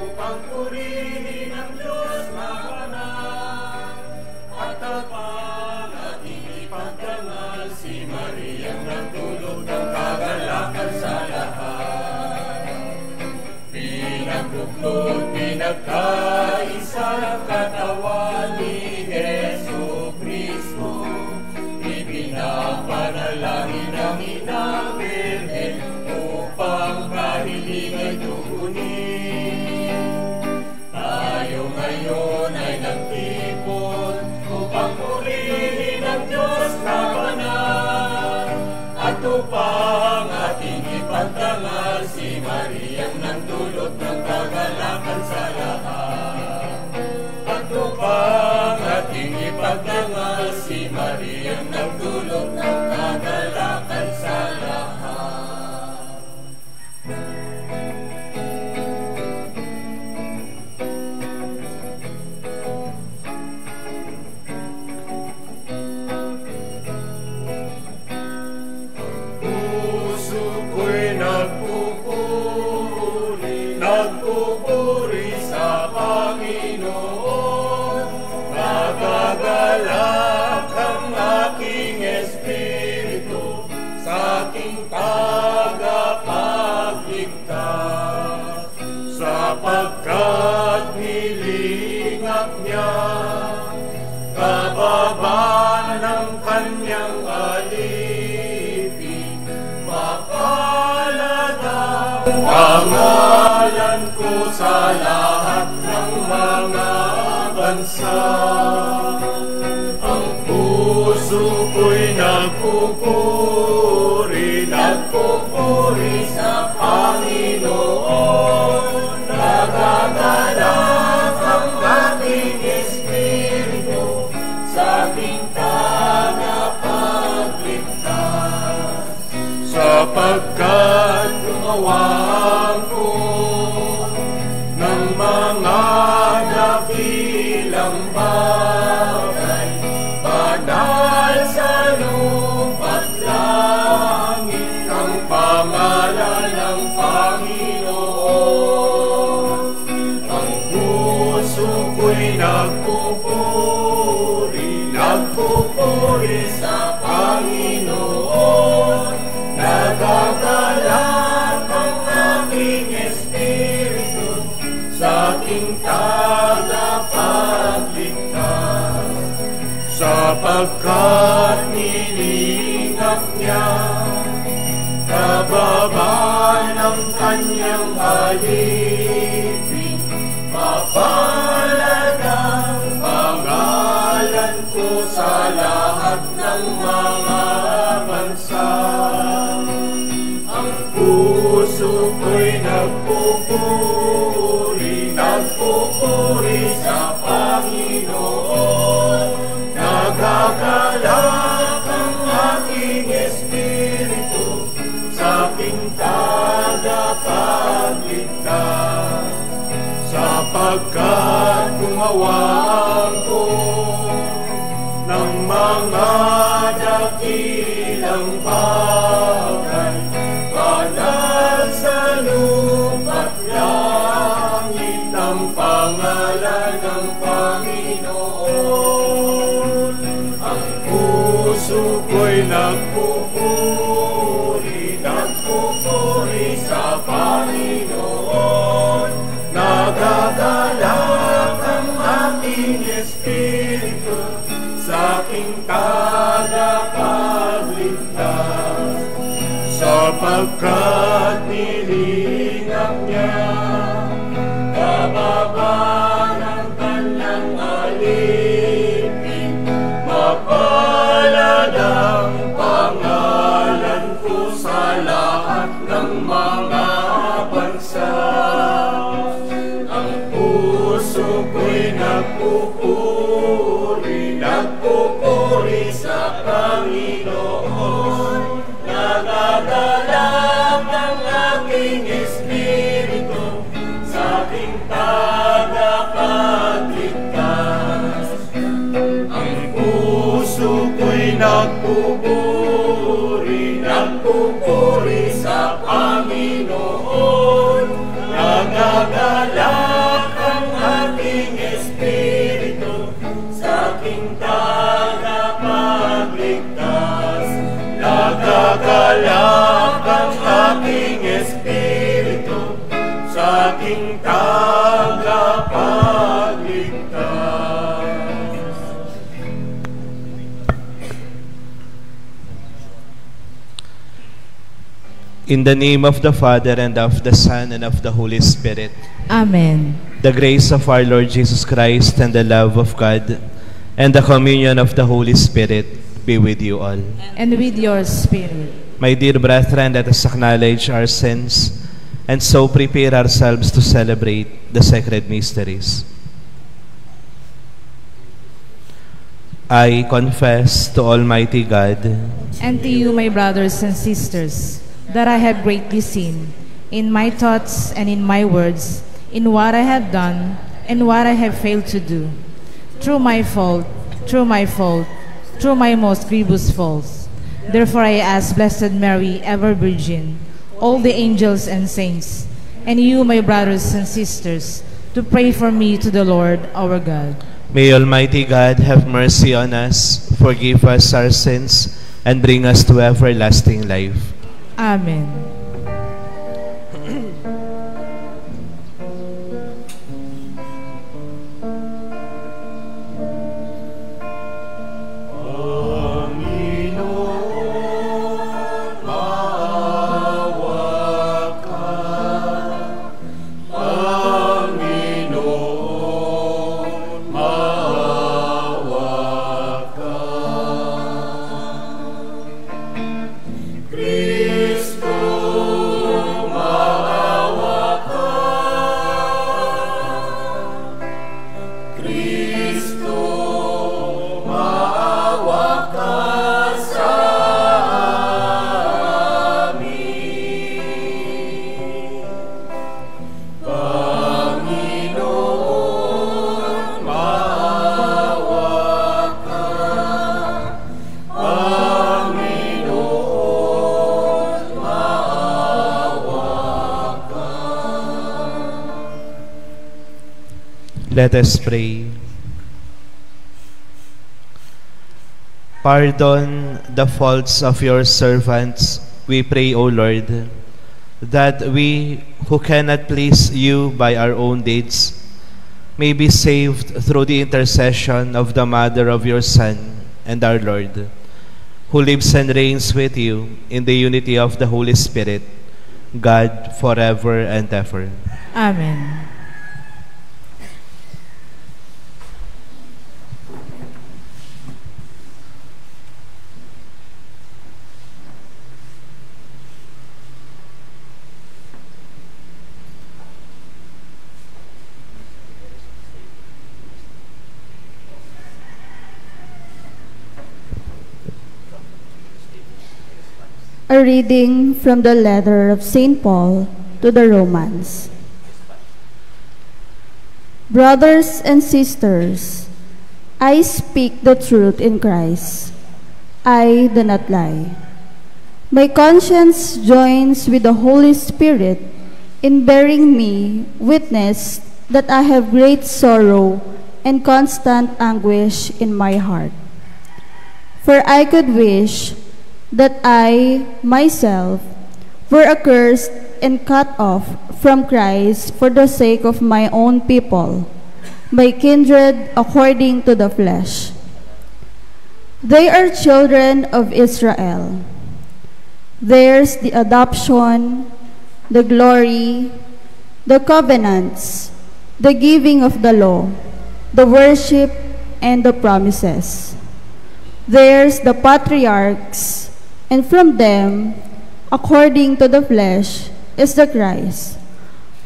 upang purihin ang Diyos na banal. At tapang ating ipagdangal si Mariang nagdulot ng kagalakan sa lahat. Pinagbuklod, pinagkaisa ng katawan ni Jesu Kristo. Ipinapanalangin ang Inang Birhen upang kahiling ay tugunin. Tayo ngayon ay nagtipon upang purihin ang Diyos na banal. At upang ating ipagdangal si Mariang nagdulot ng kagalakan sa lahat. At upang ating ipagdangal si Mariang nagdulot ng kagalakan sa lahat. Puso ko'y nagpupuri sa Panginoon. Nagagalak ang aking espiritu sa aking tagapagligtas, sapagkat nilingap niya kababa ng kanyang alipin. Mapalad ang pangalan ko sa lahat ng mga bansa. Ang puso ko'y nagpupuri sa Panginoon. Nagagalak ang aking espiritu sa aking tagapagligtas, sapagkat gumawa ko ng mga dakilang bagay, banal sa lupa't langit ang pangalan ng Panginoon. Ang puso ko'y nagpupuri sa Panginoon. Nagagalak ang aking espiritu sa aking tagapagligtas, sapagkat nilingap niya kababa ng kanyang alipin. Mapalad ang pangalan ko sa lahat ng mga bansa. Ang puso ko'y nagpupuri sa Panginoon. Nagagalak ang aking espiritu sa aking tagapagligtas, sapagkat gumawa ko ng mga dakilang bagay, banal sa lupa't langit ang pangalan ng Panginoon. Ang puso ko'y nagpupuri sa Panginoon. Nagagalak ang aking espiritu sa aking tagapagligtas, sapagkat nilingap niya kababa ng kanyang alipin. Mapalad ang pangalan ko sa lahat ng mga bansa. Ang puso ko'y nagpupuri sa Panginoon. Nagagalak ang aking espiritu sa aking tagapagligtas. Ang puso ko'y nagpupuri sa Panginoon. Nagagalak alab ang aking espiritu sa aking tagapagligtas. In the name of the Father, and of the Son, and of the Holy Spirit. Amen. The grace of our Lord Jesus Christ, and the love of God, and the communion of the Holy Spirit be with you all. And with your spirit. My dear brethren, let us acknowledge our sins and so prepare ourselves to celebrate the sacred mysteries. I confess to Almighty God And to you, my brothers and sisters, that I have greatly sinned in my thoughts and in my words, in what I have done and what I have failed to do. Through my fault, through my most grievous faults. Therefore I ask Blessed Mary, ever Virgin, all the angels and saints, and you, my brothers and sisters, to pray for me to the Lord our God. May Almighty God have mercy on us, forgive us our sins, and bring us to everlasting life. Amen. Let us pray. Pardon the faults of your servants, we pray, O Lord, that we who cannot please you by our own deeds may be saved through the intercession of the Mother of your Son and our Lord, who lives and reigns with you in the unity of the Holy Spirit, God, forever and ever. Amen. A reading from the letter of St. Paul to the Romans. Brothers and sisters, I speak the truth in Christ. I do not lie. My conscience joins with the Holy Spirit in bearing me witness that I have great sorrow and constant anguish in my heart. For I could wish that I, myself, were accursed and cut off from Christ for the sake of my own people, my kindred according to the flesh. They are children of Israel. Theirs the adoption, the glory, the covenants, the giving of the law, the worship, and the promises. Theirs the patriarchs, and from them, according to the flesh, is the Christ,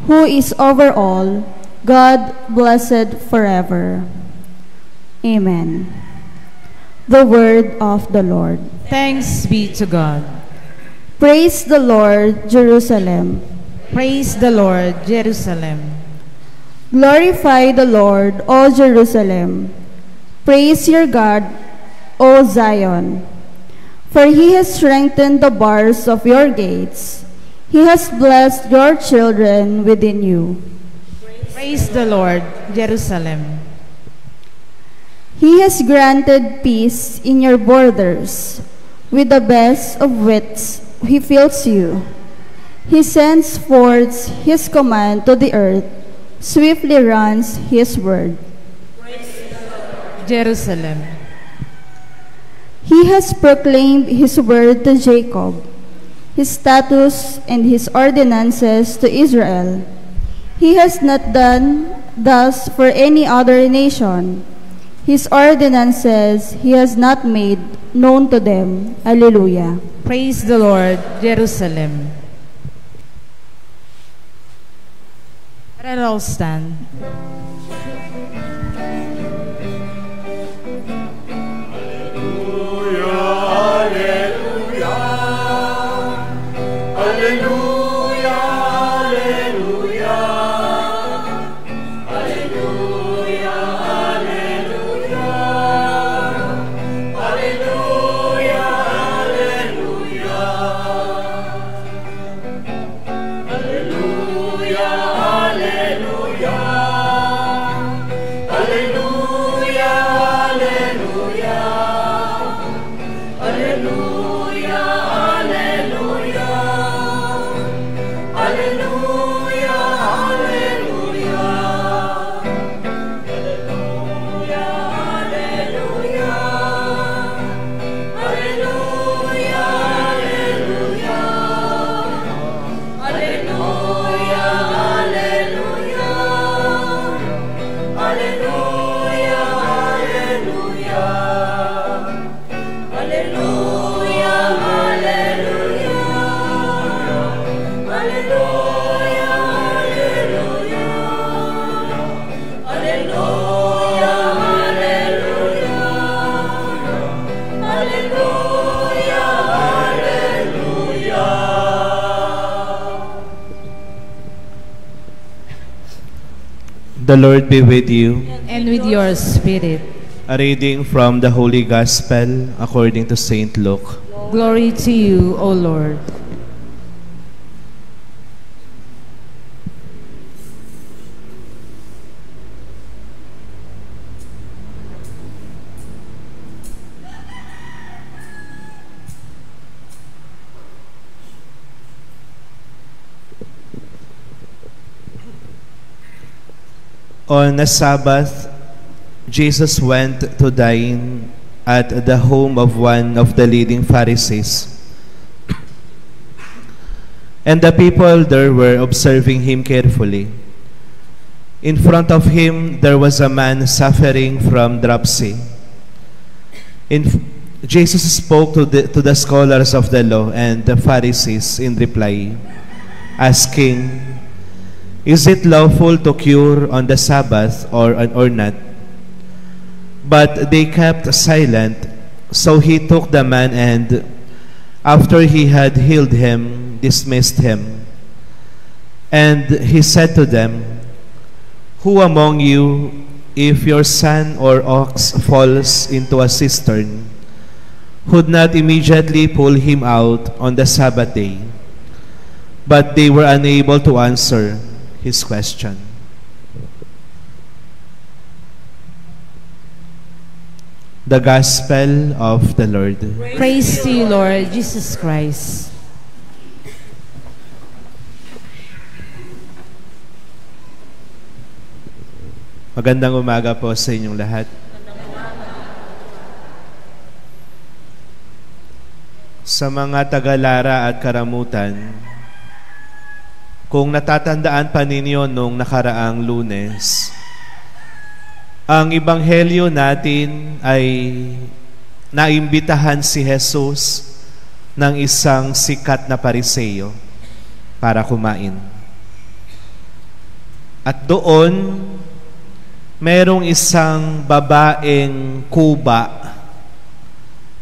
who is over all, God blessed forever. Amen. The word of the Lord. Thanks be to God. Praise the Lord, Jerusalem. Praise the Lord, Jerusalem. Glorify the Lord, O Jerusalem. Praise your God, O Zion. For he has strengthened the bars of your gates. He has blessed your children within you. Praise the Lord, Jerusalem. He has granted peace in your borders, with the best of wits He fills you. He sends forth His command to the earth, swiftly runs His word. Jerusalem. He has proclaimed His word to Jacob, His statutes and His ordinances to Israel. He has not done thus for any other nation. His ordinances He has not made known to them. Alleluia. Praise the Lord, Jerusalem. Let us all stand. The Lord be with you. And with your spirit. A reading from the Holy Gospel according to St. Luke. Glory to you, O Lord. On a Sabbath, Jesus went to dine at the home of one of the leading Pharisees. And the people there were observing him carefully. In front of him there was a man suffering from dropsy. Jesus spoke to the scholars of the law and the Pharisees in reply, asking, "Is it lawful to cure on the Sabbath or not?" But they kept silent. So he took the man and, after he had healed him, dismissed him. And he said to them, "Who among you, if your son or ox falls into a cistern, would not immediately pull him out on the Sabbath day?" But they were unable to answer his question. The Gospel of the Lord. Praise to you, Lord Jesus Christ. Magandang umaga po sa inyong lahat. Sa mga taga-Lara at Karamutan, kung natatandaan pa ninyo nung nakaraang Lunes, ang ebanghelyo natin ay naimbitahan si Jesus ng isang sikat na Pariseo para kumain. At doon, merong isang babaeng kuba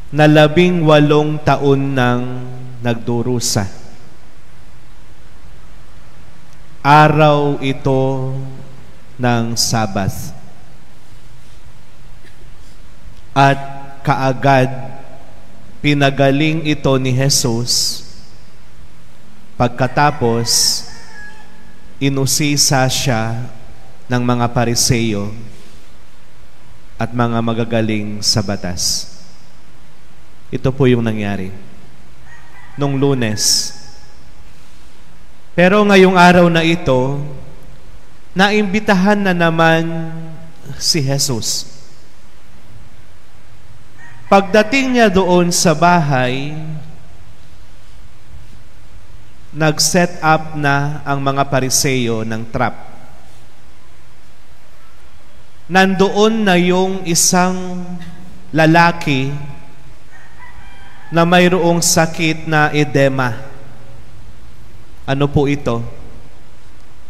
na 18 taon nang nagdurusa. Araw ito ng Sabbath. At kaagad pinagaling ito ni Jesus. Pagkatapos, inusisa siya ng mga Pariseo at mga magagaling sa batas. Ito po yung nangyari. nung Lunes. Pero ngayong araw na ito, naimbitahan na naman si Jesus. Pagdating niya doon sa bahay, nag-set up na ang mga Pariseo ng trap. Nandoon na yung isang lalaki na mayroong sakit na edema. Ano po ito?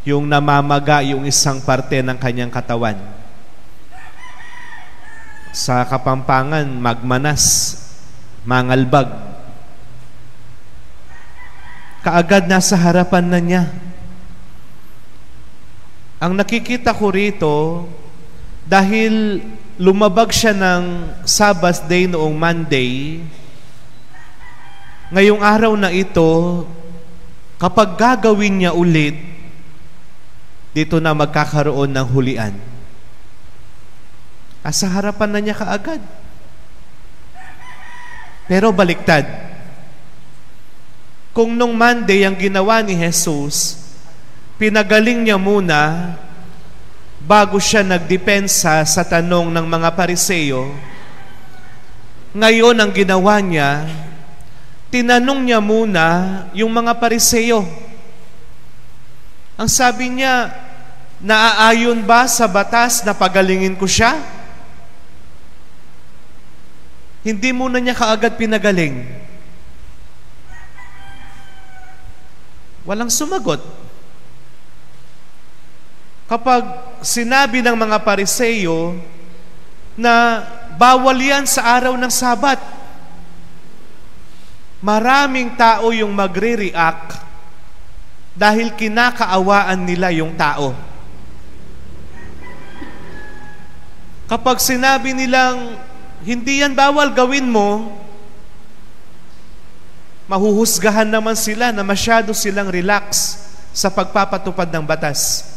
Yung namamaga yung isang parte ng kanyang katawan. Sa Kapampangan, magmanas, mangalbag. Kaagad nasa harapan na niya. Ang nakikita ko rito, dahil lumabag siya ng Sabbath day noong Monday, ngayong araw na ito, kapag gagawin niya ulit, dito na magkakaroon ng hulian. Sa harapan na niya kaagad. Pero baliktad. Kung nung Monday ang ginawa ni Jesus, pinagaling niya muna bago siya nagdepensa sa tanong ng mga Pariseo, ngayon ang ginawa niya, tinanong niya muna yung mga Pariseo. Ang sabi niya, naaayon ba sa batas na pagalingin ko siya? Hindi muna niya kaagad pinagaling. Walang sumagot. Kapag sinabi ng mga Pariseo na bawal yan sa araw ng Sabat, maraming tao yung magre-react dahil kinakaawaan nila yung tao. Kapag sinabi nilang, hindi yan bawal, gawin mo, mahuhusgahan naman sila na masyado silang relax sa pagpapatupad ng batas.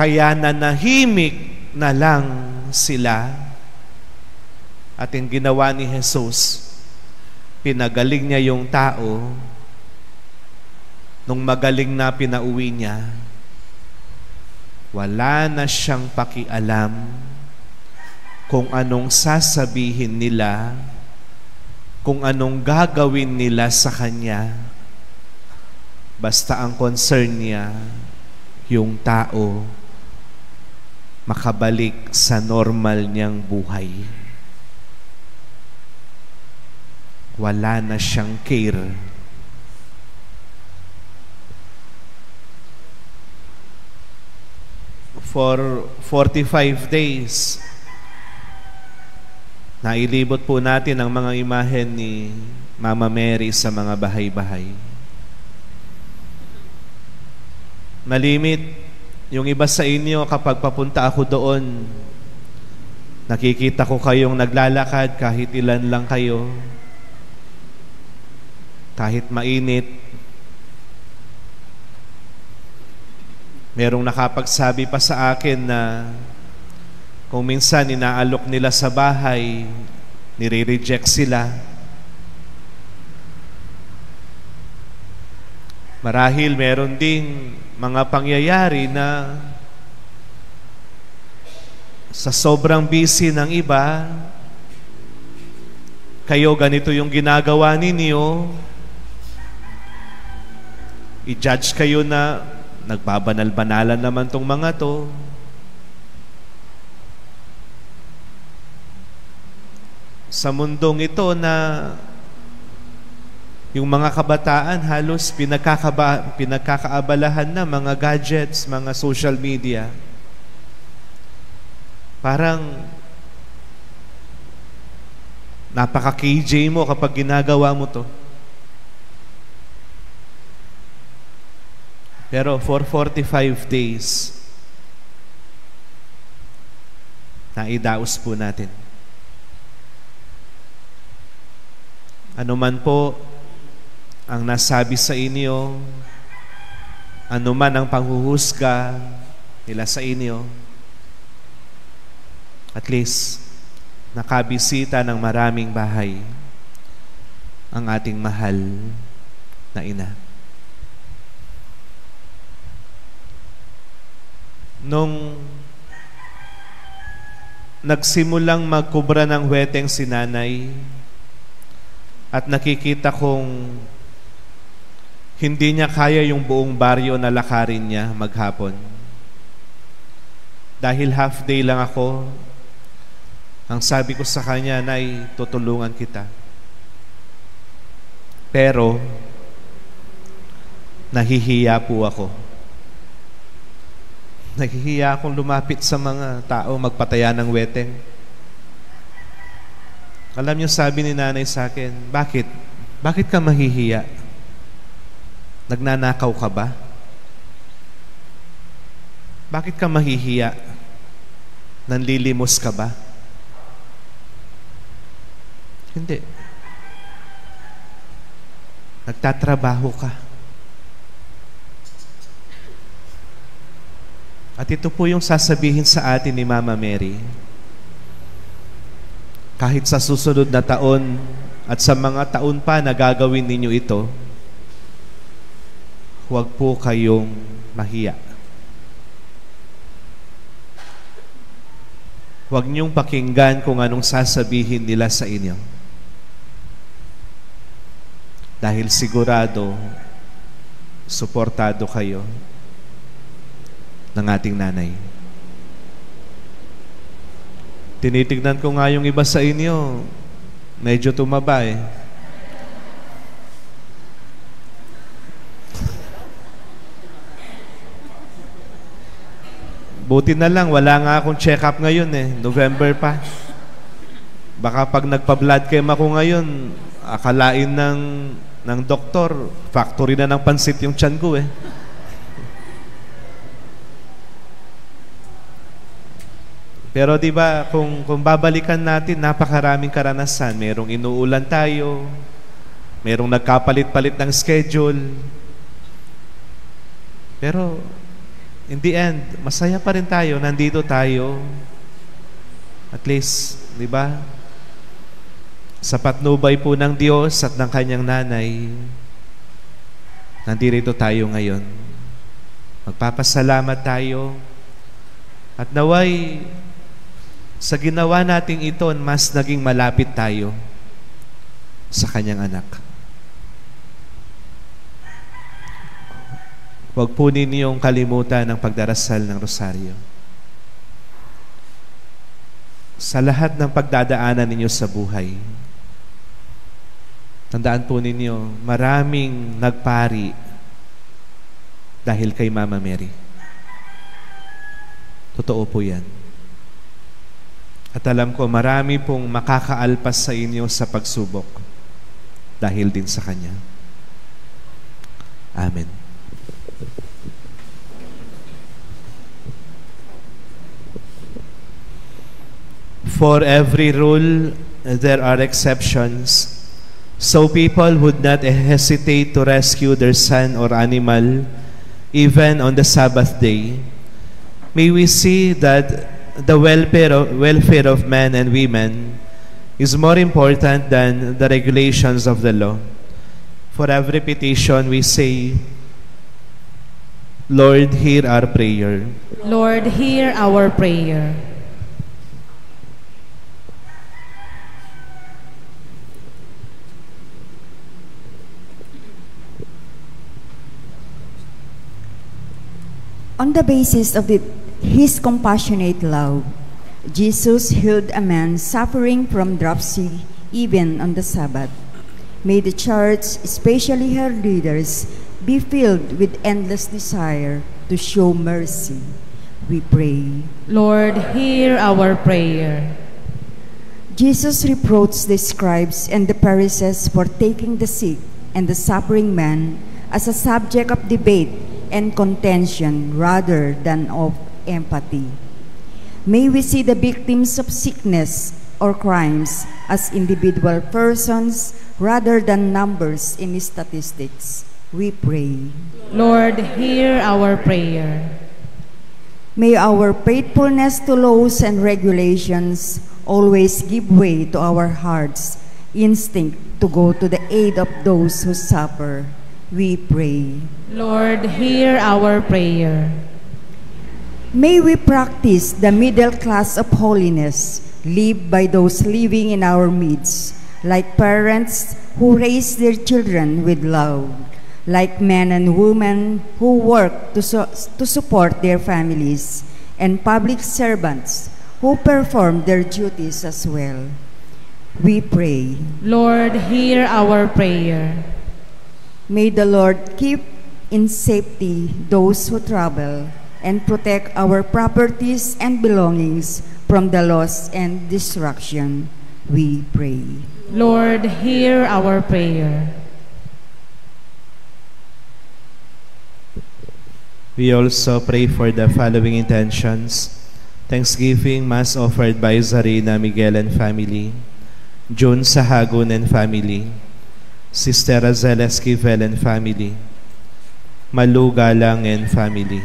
Kaya nanahimik na lang sila. At yung ginawa ni Jesus, pinagaling niya yung tao. Nung magaling na pinauwi niya, wala na siyang pakialam kung anong sasabihin nila, kung anong gagawin nila sa kanya. Basta ang concern niya, yung tao makabalik sa normal niyang buhay. Wala na siyang care. For 45 days, nailibot po natin ang mga imahen ni Mama Mary sa mga bahay-bahay. Malimit yung iba sa inyo, kapag papunta ako doon, nakikita ko kayong naglalakad kahit ilan lang kayo, kahit mainit. Merong nakapagsabi pa sa akin na kung minsan inaalok nila sa bahay, nire-reject sila. Marahil meron ding mga pangyayari na sa sobrang busy ng iba, kayo ganito yung ginagawa ninyo, i-judge kayo na nagbabanal-banalan naman tong mga to. Sa mundong ito na yung mga kabataan halos pinagkakaabalahan na mga gadgets, mga social media. Parang napaka-KJ mo kapag ginagawa mo to. Pero for 45 days, naidaos po natin. Ano man po ang nasabi sa inyo, ano man ang panghuhusga nila sa inyo, at least nakabisita ng maraming bahay. ang ating mahal na ina. Nung nagsimulang magkubra ng weteng si nanay at nakikita kong hindi niya kaya yung buong baryo na lakarin niya maghapon. Dahil half day lang ako, ang sabi ko sa kanya, Nay, tutulungan kita. Pero, nahihiya po ako. Nahihiya akong lumapit sa mga tao magpataya ng weteng. Alam niyo, sabi ni nanay sa akin, bakit? Bakit ka mahihiya? Nagnanakaw ka ba? Bakit ka mahihiya? Nanlilimos ka ba? Hindi. Nagtatrabaho ka. At ito po yung sasabihin sa atin ni Mama Mary. Kahit sa susunod na taon at sa mga taon pa na gagawin ninyo ito, huwag po kayong mahiya. Huwag niyong pakinggan kung anong sasabihin nila sa inyo. Dahil sigurado, suportado kayo ng ating nanay. Tinitignan ko nga yung iba sa inyo, medyo tumaba eh. Buti na lang, wala nga akong check-up ngayon eh. November pa. Baka pag nagpa-blood chem ako ngayon, akalain ng doktor, factory na ng pansit yung tiyan ko eh. Pero di ba kung babalikan natin, napakaraming karanasan. Merong inuulan tayo, merong nagkapalit-palit ng schedule. Pero in the end, masaya pa rin tayo, nandito tayo. At least, di ba? Sa patnubay po ng Diyos at ng kanyang nanay, nandito tayo ngayon. Magpapasalamat tayo at naway sa ginawa nating ito, mas naging malapit tayo sa kanyang anak. Huwag po ninyong kalimutan ang pagdarasal ng rosaryo. Sa lahat ng pagdadaanan ninyo sa buhay, tandaan po ninyo, maraming nagpari dahil kay Mama Mary. Totoo po yan. At alam ko, marami pong makakaalpas sa inyo sa pagsubok dahil din sa Kanya. Amen. For every rule, there are exceptions. So people would not hesitate to rescue their son or animal, even on the Sabbath day. May we see that the welfare of men and women is more important than the regulations of the law. For every petition we say, Lord, hear our prayer. Lord, hear our prayer. On the basis of His compassionate love, Jesus healed a man suffering from dropsy even on the Sabbath. May the Church, especially her leaders, be filled with endless desire to show mercy. We pray. Lord, hear our prayer. Jesus reproached the scribes and the Pharisees for taking the sick and the suffering man as a subject of debate and contention rather than of empathy. May we see the victims of sickness or crimes as individual persons rather than numbers in statistics. We pray. Lord, hear our prayer. May our faithfulness to laws and regulations always give way to our hearts instinct to go to the aid of those who suffer, we pray. Lord, hear our prayer. May we practice the middle class of holiness, lived by those living in our midst, like parents who raise their children with love, like men and women who work to support their families, and public servants who perform their duties as well. We pray. Lord, hear our prayer. May the Lord keep in safety those who travel and protect our properties and belongings from the loss and destruction. We pray. Lord, hear our prayer. We also pray for the following intentions: Thanksgiving Mass offered by Zarina Miguel and family, June Sahagun and family, Sister Azela Esquivel and family, Malu Galang and family.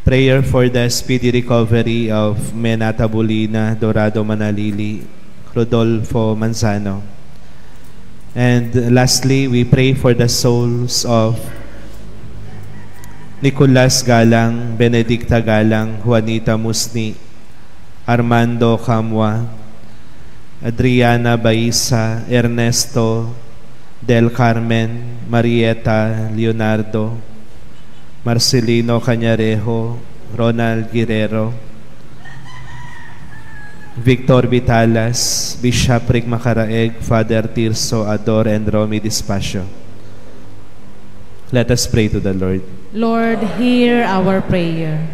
Prayer for the speedy recovery of Menata Bulina, Dorado Manalili, Rodolfo Manzano. And lastly, we pray for the souls of Nicolas Galang, Benedicta Galang, Juanita Musni, Armando Camwa, Adriana Baisa, Ernesto Del Carmen, Marieta Leonardo, Marcelino Cañarejo, Ronald Guerrero, Victor Vitalas, Bishop Rick Macaraeg, Father Tirso Ador, and Romy Dispacio. Let us pray to the Lord. Lord, hear our prayer.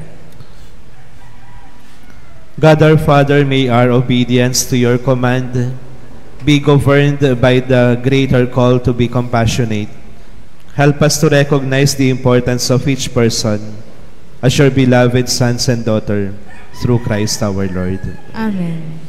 God our Father, may our obedience to your command be governed by the greater call to be compassionate. Help us to recognize the importance of each person as your beloved sons and daughter, through Christ our Lord. Amen.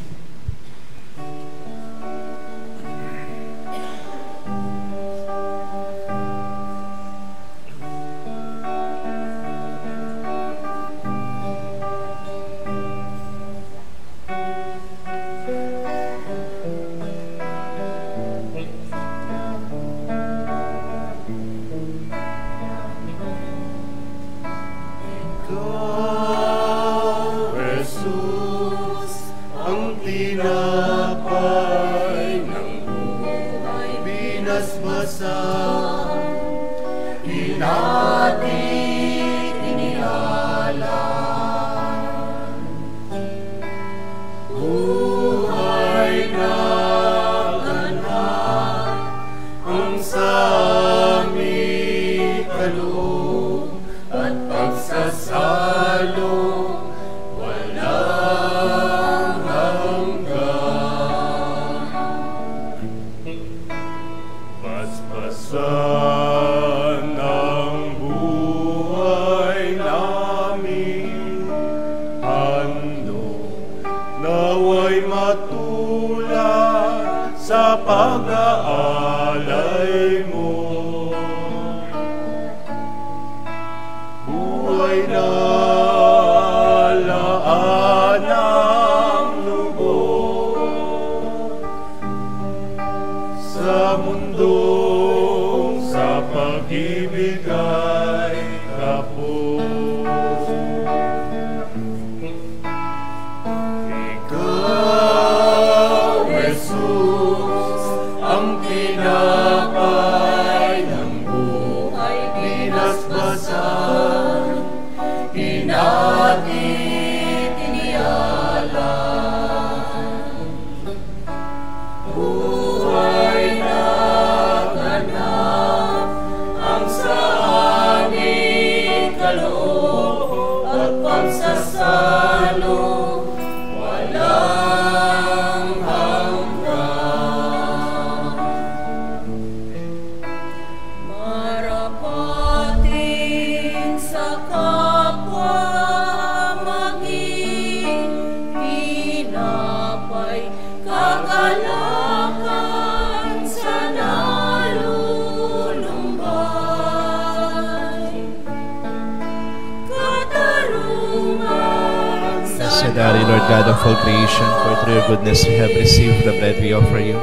Blessed are you, Lord God of all creation, for through your goodness we have received the bread we offer you.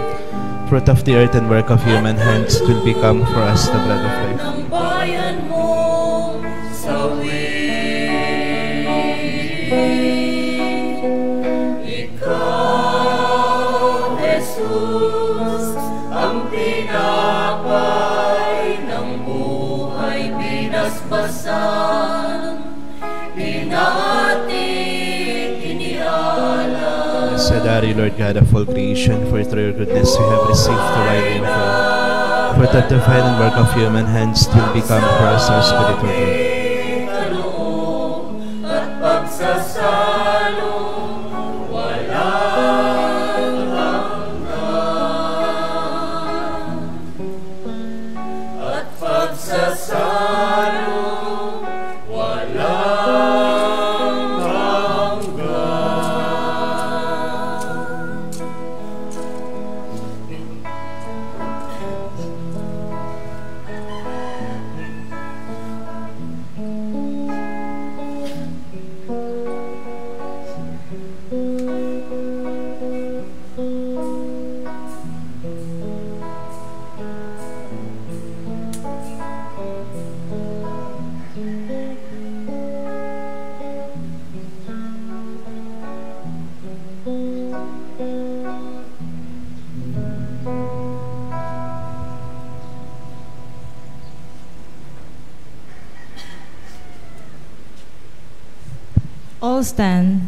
Fruit of the earth and work of human hands, will become for us the bread of life. Ng bayan mo sa Ikaw, Jesus, ang tinapay ng buhay binasbasan, hinatik, inihalas. Blessed are you, Lord God of all creation, for through your goodness we have received the wine we offer you. Fruit of the vine and work of human hands, will become for us our spiritual bread. At pagsasalo, walang hanggan. At pagsasalo, walang hanggan. All stand.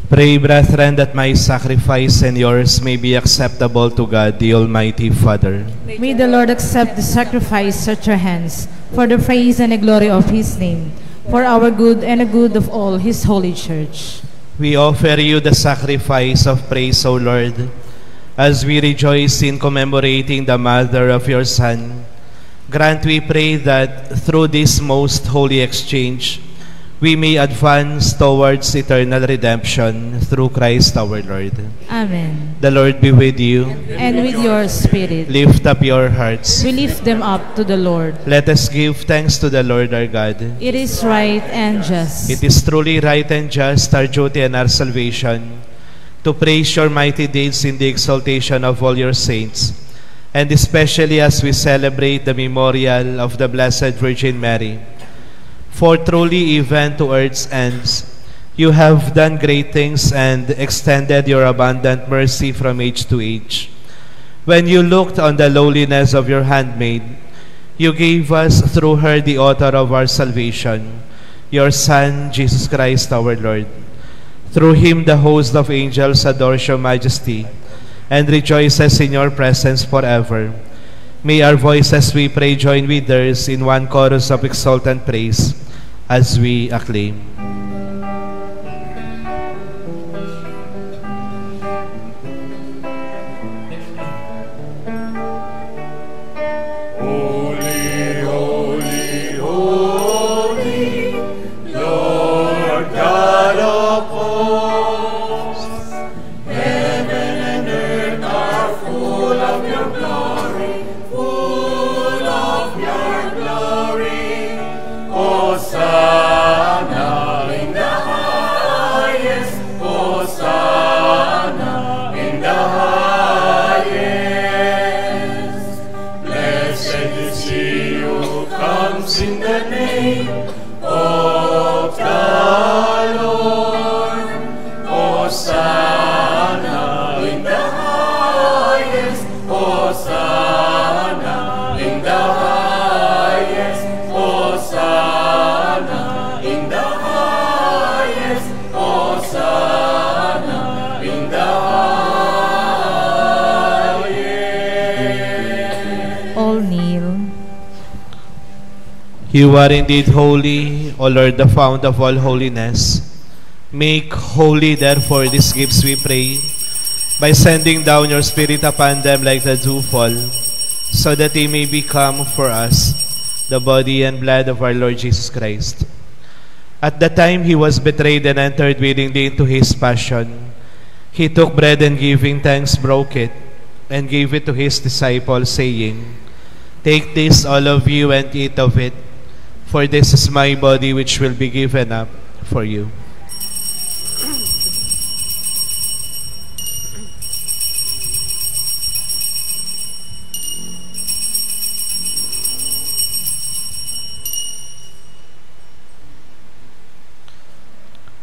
Pray, brethren, that my sacrifice and yours may be acceptable to God, the Almighty Father. May the Lord accept the sacrifice at your hands for the praise and the glory of his name, for our good and the good of all his holy church. We offer you the sacrifice of praise, O Lord, as we rejoice in commemorating the mother of your Son. Grant, we pray, that through this most holy exchange, we may advance towards eternal redemption through Christ our Lord. Amen. The Lord be with you. And with your spirit, Lift up your hearts. we lift them up to the Lord. Let us give thanks to the Lord our God. It is right and just. It is truly right and just, our duty and our salvation, to praise your mighty deeds in the exaltation of all your saints, and especially as we celebrate the memorial of the Blessed Virgin Mary. For truly, even to earth's ends, you have done great things and extended your abundant mercy from age to age. When you looked on the lowliness of your handmaid, you gave us through her the author of our salvation, your Son, Jesus Christ our Lord. Through him the host of angels adores your majesty and rejoices in your presence forever. May our voices, we pray, join with theirs in one chorus of exultant praise as we acclaim. Holy, holy, holy, Lord God of hosts, heaven and earth are full of your glory, full of your glory. Hosanna in the highest, Hosanna in the highest. Blessed is he who comes in the name of the Lord. Hosanna in the highest, Hosanna in the highest, Hosanna in the highest, Hosanna in the highest. All kneel. You are indeed holy, O Lord, the fount of all holiness. Make holy, therefore, these gifts, we pray, by sending down your Spirit upon them like the dewfall, so that they may become for us the body and blood of our Lord Jesus Christ. At the time he was betrayed and entered willingly into his passion, He took bread and giving thanks, broke it, and gave it to his disciples, saying, "Take this, all of you, and eat of it, for this is my body which will be given up for you."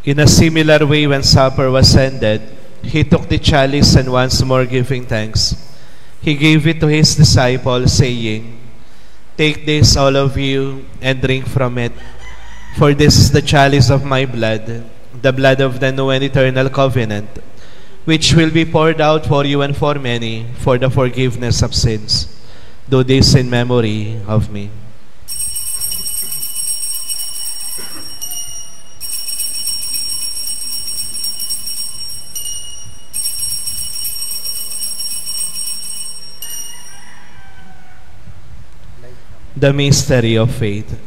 In a similar way, when supper was ended, he took the chalice and once more giving thanks, he gave it to his disciples, saying, "Take this, all of you, and drink from it, for this is the chalice of my blood, the blood of the new and eternal covenant, which will be poured out for you and for many for the forgiveness of sins. Do this in memory of me." The mystery of faith.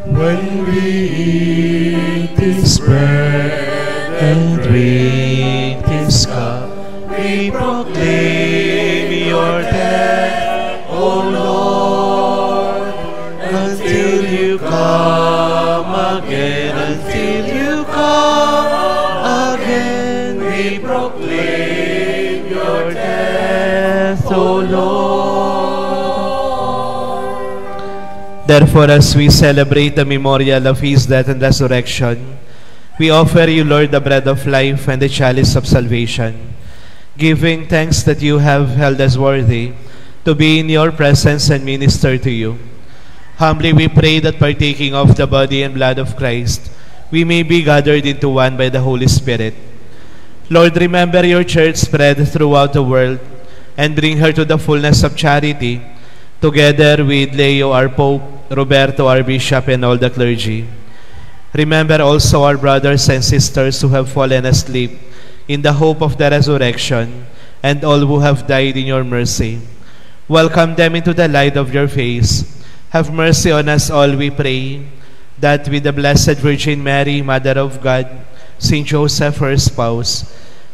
When we eat this bread and drink this cup, we proclaim your death, O Lord, until you come again, until you come again. We proclaim your death, O Lord. Therefore, as we celebrate the memorial of his death and resurrection, we offer you, Lord, the bread of life and the chalice of salvation, giving thanks that you have held us worthy to be in your presence and minister to you. Humbly we pray that partaking of the body and blood of Christ, we may be gathered into one by the Holy Spirit. Lord, remember your church spread throughout the world and bring her to the fullness of charity, together with Leo, our Pope, Roberto, our Bishop, and all the clergy. Remember also our brothers and sisters who have fallen asleep in the hope of the resurrection, and all who have died in your mercy. Welcome them into the light of your face. Have mercy on us all, we pray, that with the Blessed Virgin Mary, Mother of God, Saint Joseph, her spouse,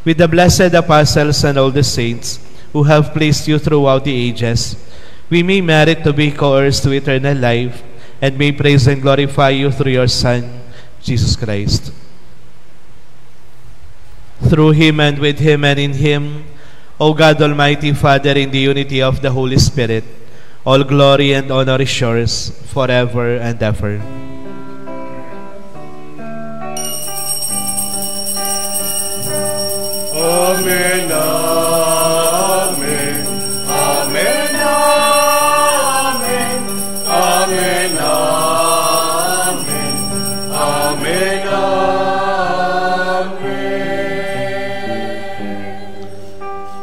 with the blessed apostles and all the saints who have pleased you throughout the ages, we may merit to be co-heirs to eternal life, and may praise and glorify you through your Son, Jesus Christ. Through him and with him and in him, O God, Almighty Father, in the unity of the Holy Spirit, all glory and honor is yours forever and ever. Amen, amen, amen, amen, amen, amen, amen.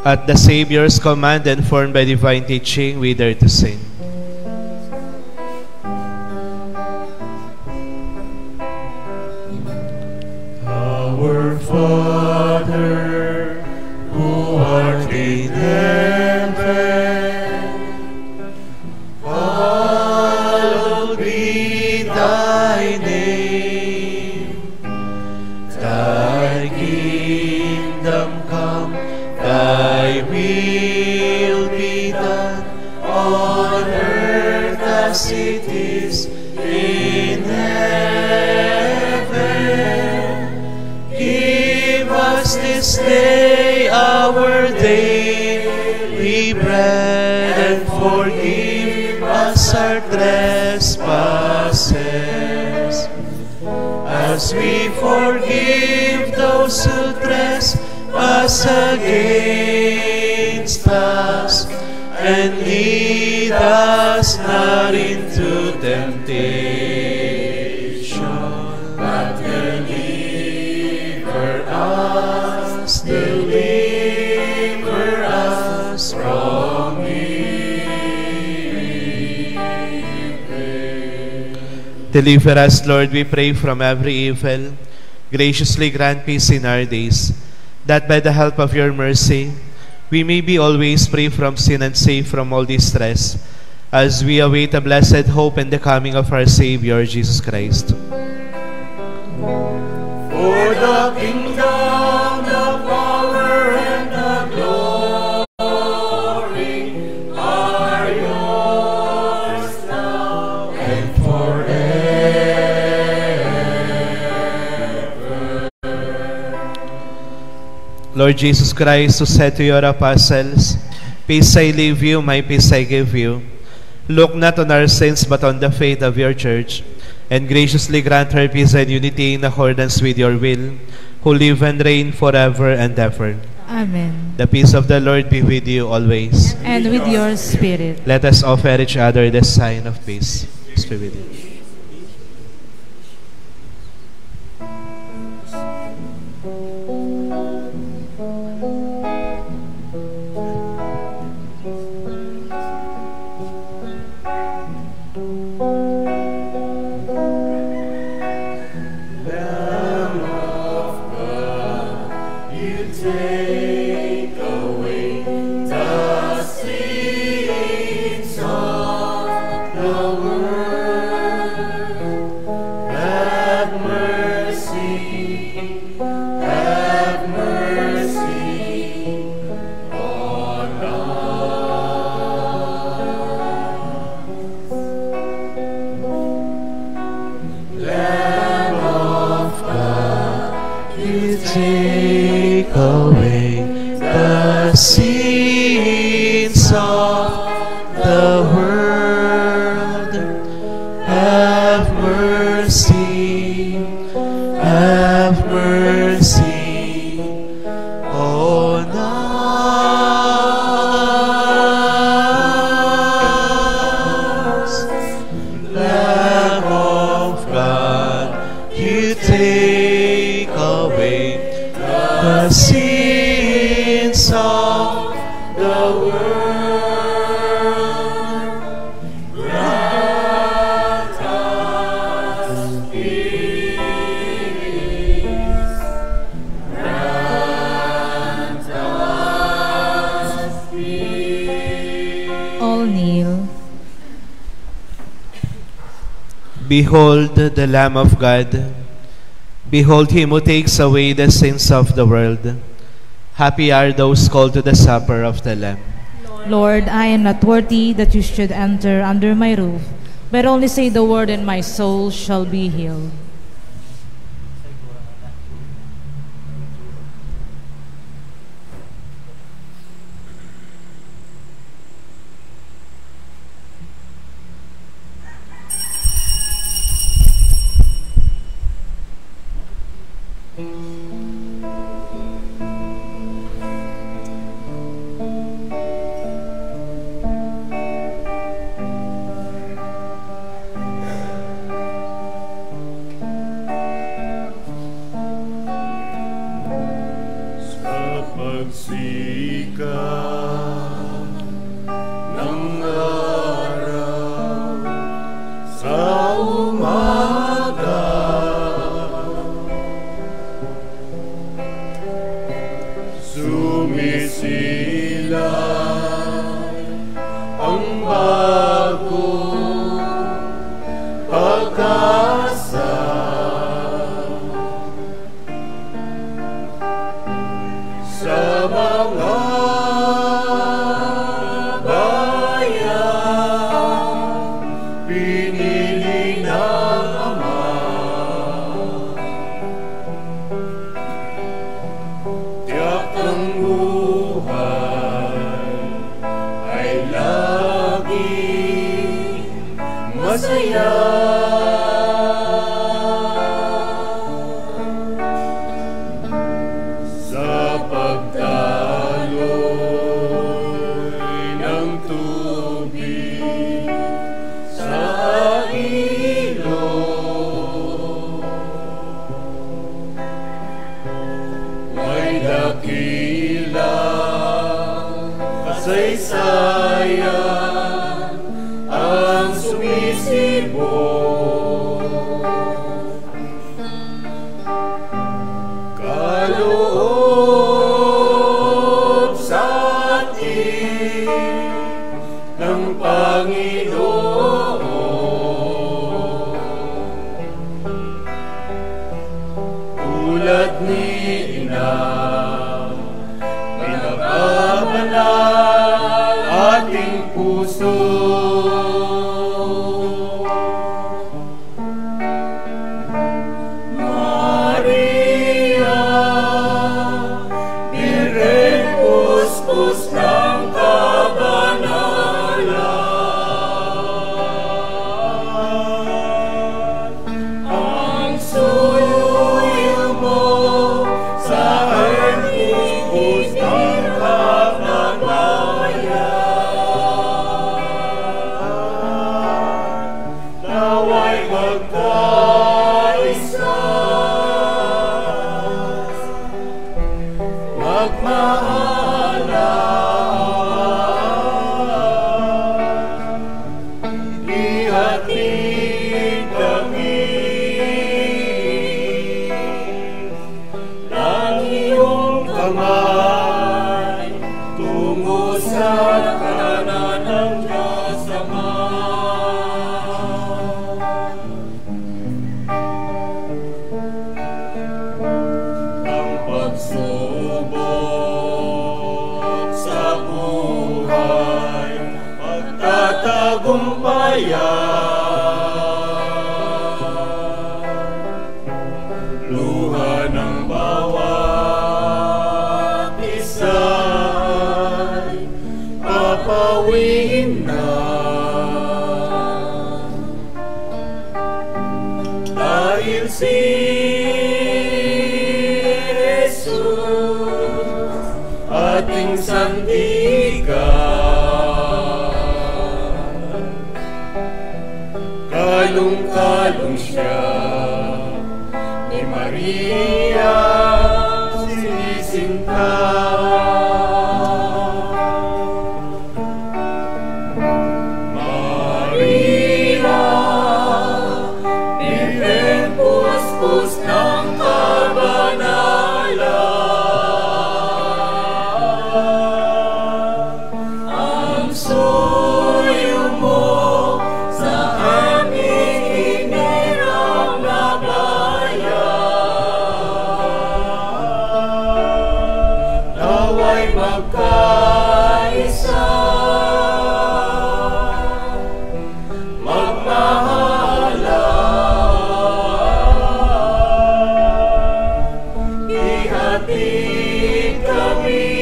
At the Savior's command and formed by divine teaching, we dare to sing. Our Father, who art in heaven, hallowed be thy name. Thy kingdom come, thy will be done, on earth as it is in heaven. Give us this day our daily bread, and forgive us our trespasses, as we forgive those who trespass against us. And lead us not into temptation, but deliver us from evil. Deliver us, Lord, we pray, from every evil. Graciously grant peace in our days, that by the help of your mercy, we may be always free from sin and safe from all distress, as we await the blessed hope and the coming of our Savior, Jesus Christ. For the kingdom, the power, and the glory are yours now and forever. Lord Jesus Christ, who said to your apostles, "Peace I leave you, my peace I give you," look not on our sins but on the faith of your church, and graciously grant her peace and unity in accordance with your will, who live and reign forever and ever. Amen. The peace of the Lord be with you always. And with your spirit. Let us offer each other the sign of peace. Peace be with you. Take away the sins of the world. Have mercy on us. Lamb of God, you take away the sins of the world. Have mercy on us. Lamb of God, you take away the sins of the world. Grant us peace. Grant us peace. All kneel. Behold the Lamb of God. Behold him who takes away the sins of the world. Happy are those called to the supper of the Lamb. Lord, I am not worthy that you should enter under my roof, but only say the word and my soul shall be healed. Pagsikat ng araw sa umaga, sumisilang ang bagong pag-asa. Sa mga bayan, pinili ng Ama, tiyak ang buhay ay laging masaya. Sa pagdaloy ng tubig sa ilog, may dakilang kasaysayan ang sumisibol. Kaloob sa atin ng Panginoon Luha ng bawat isa'y papawiin na. Dahil si Jesus ating sandigan, kalong-kalong siya ni Maria sinisinta. Maria, bibig puspos ng kabanalan, ang suyo mo sa aming inirang na bayan, nawa'y magkaisa, magmahalan, ihatid kami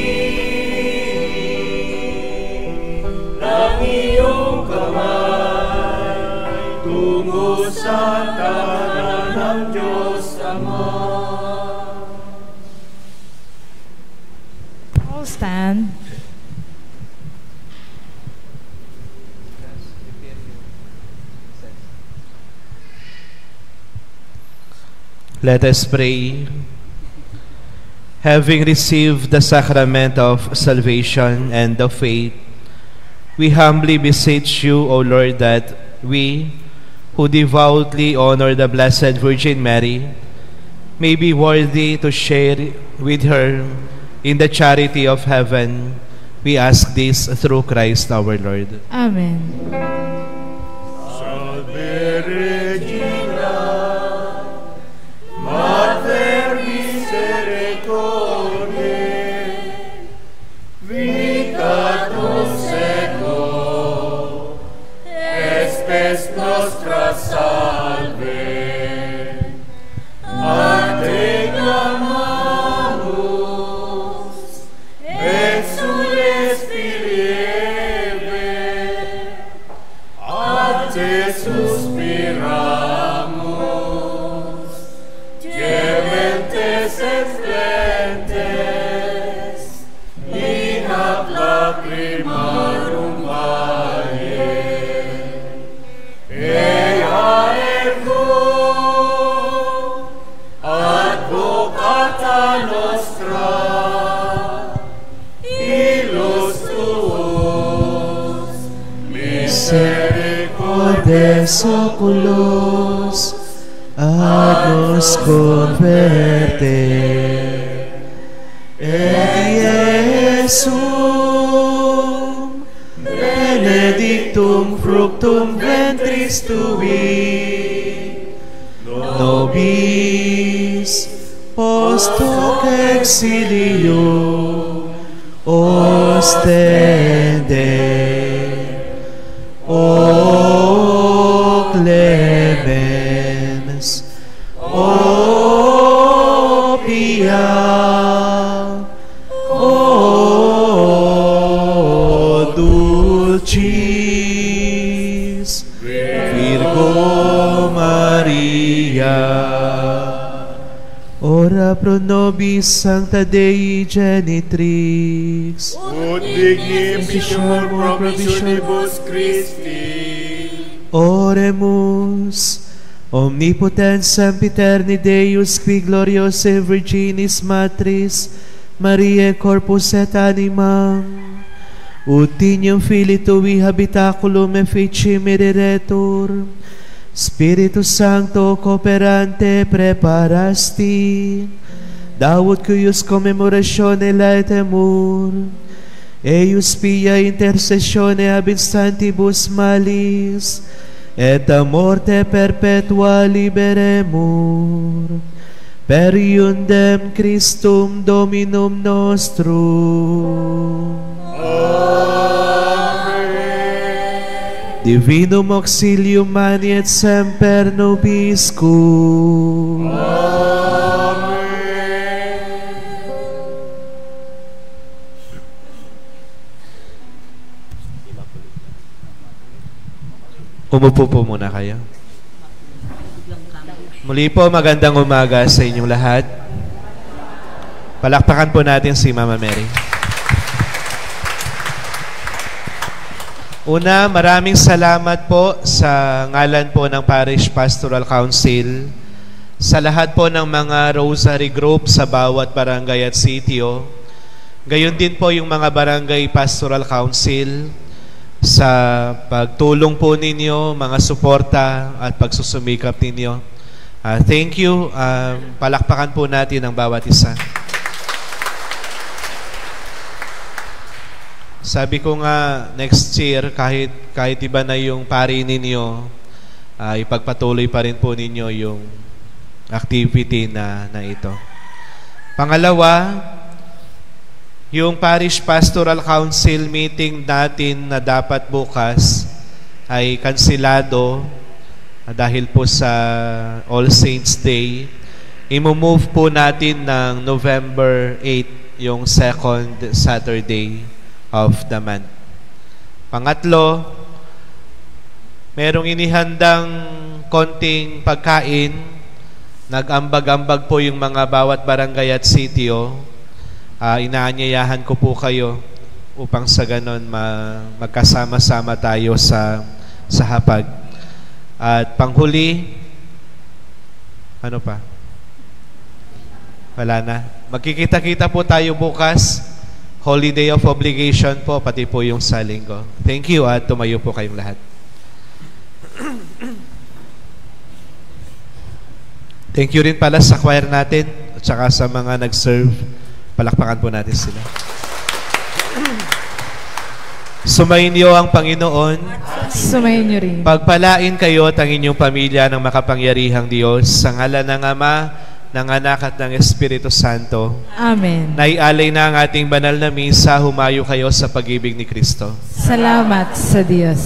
ng iyong kamay tungo sa tahanan ng Diyos Ama. All stand. Let us pray. Having received the sacrament of salvation and of faith, we humbly beseech you, O Lord, that we, who devoutly honor the Blessed Virgin Mary, may be worthy to share with her in the charity of heaven. We ask this through Christ our Lord. Amen. Salve Regina, Mater Misericordiae, vita tu seclo, espes nostra salve, a te clamamus, exules filieve, a te suspiramus, gementes et flentes, in ab lacrimarum valle, ea ergo, advocata nostra, illos tuos, Misericordes oculos, a nos converte, et Iesum benedictum fructum ventris tui, nobis post hoc exilio ostende. O clemens, O pia, O dulcis Virgo Maria, ora pro nobis Sancta Dei Genitrix, ut dignificior promissionibus Christi. Oremus. Omnipotens sempiterni Deus, qui gloriosae Virginis Matris, Mariae corpus et animam, ut tignum Filii Tui habitaculum efficim mireretur, Spiritus Sancto cooperante preparasti, Davut cuius commemoratione laetemur, eius pia intercessione ab instantibus malis, et a morte perpetua liberemur, per iundem Christum Dominum nostrum. Amen. Divinum auxilium mani et semper nobiscum. Umupo po muna kayo. Muli po, magandang umaga sa inyong lahat. Palakpakan po natin si Mama Mary. Una, maraming salamat po sa ngalan po ng Parish Pastoral Council, sa lahat po ng mga Rosary Group sa bawat barangay at sitio. Gayon din po yung mga Barangay Pastoral Council sa pagtulong po ninyo, mga suporta at pagsusumikap ninyo. Thank you. Palakpakan po natin ang bawat isa. Sabi ko nga, next year, kahit iba na yung pari ninyo, ipagpatuloy pa rin po ninyo yung activity na ito. Pangalawa, yung Parish Pastoral Council meeting natin na dapat bukas ay kansilado dahil po sa All Saints Day. I-move po natin ng November 8, yung second Saturday of the month. Pangatlo, merong inihandang konting pagkain. Nag-ambag-ambag po yung mga bawat barangay at sitio. Inaanyayahan ko po kayo upang sa ganon magkasama-sama tayo sa hapag. At panghuli, ano pa? Wala na. Magkikita-kita po tayo bukas. Holiday of obligation po, pati po yung sa linggo. Thank you at tumayo po kayong lahat. Thank you rin pala sa choir natin at saka sa mga nag-serve. Palakpakan po natin sila. Sumayin niyo ang Panginoon. Sumayin niyo rin. Pagpalain kayo at ang inyong pamilya ng makapangyarihang Diyos sa ngalan ng Ama, ng Anak at ng Espiritu Santo. Amen. Naialay na ang ating banal na misa, humayo kayo sa pag-ibig ni Kristo. Salamat sa Diyos.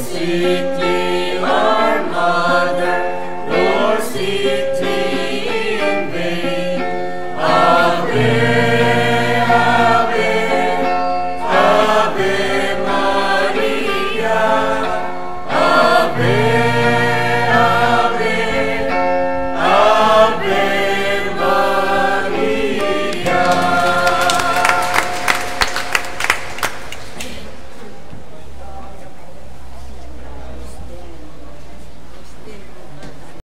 Seek